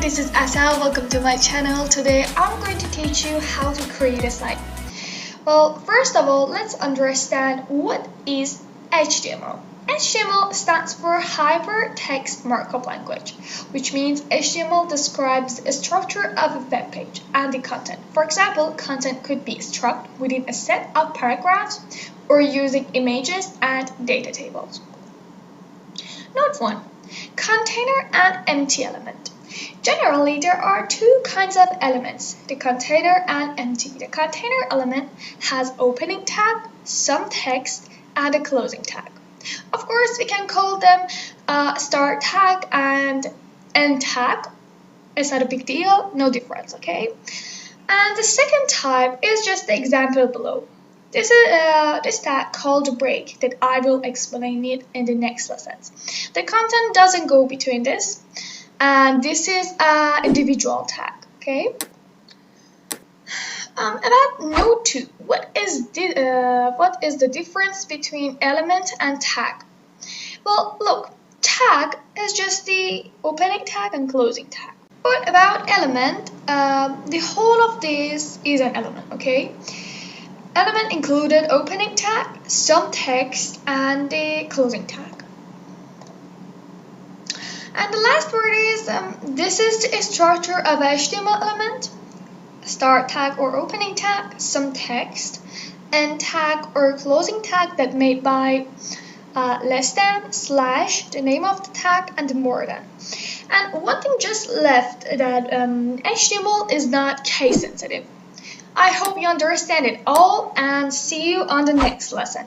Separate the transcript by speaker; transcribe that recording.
Speaker 1: this is Asa. Welcome to my channel. Today I'm going to teach you how to create a slide. Well, first of all, let's understand what is HTML. HTML stands for Hypertext Markup Language, which means HTML describes the structure of a web page and the content. For example, content could be structured within a set of paragraphs or using images and data tables. Note 1. Container and empty element. Generally, there are two kinds of elements, the container and empty. The container element has opening tag, some text, and a closing tag. Of course, we can call them start tag and end tag. It's not a big deal, no difference, okay? And the second type is just the example below. This is this tag called break that I will explain it in the next lessons. The content doesn't go between this, and this is an individual tag, okay? About note 2, what is the difference between element and tag? Well, look, tag is just the opening tag and closing tag. But about element, the whole of this is an element, okay? Element included opening tag, some text, and the closing tag. And the last word is, this is the structure of HTML element. Start tag or opening tag, some text, end tag or closing tag that made by less than, slash, the name of the tag, and more than. And one thing just left, that HTML is not case sensitive. I hope you understand it all and see you on the next lesson.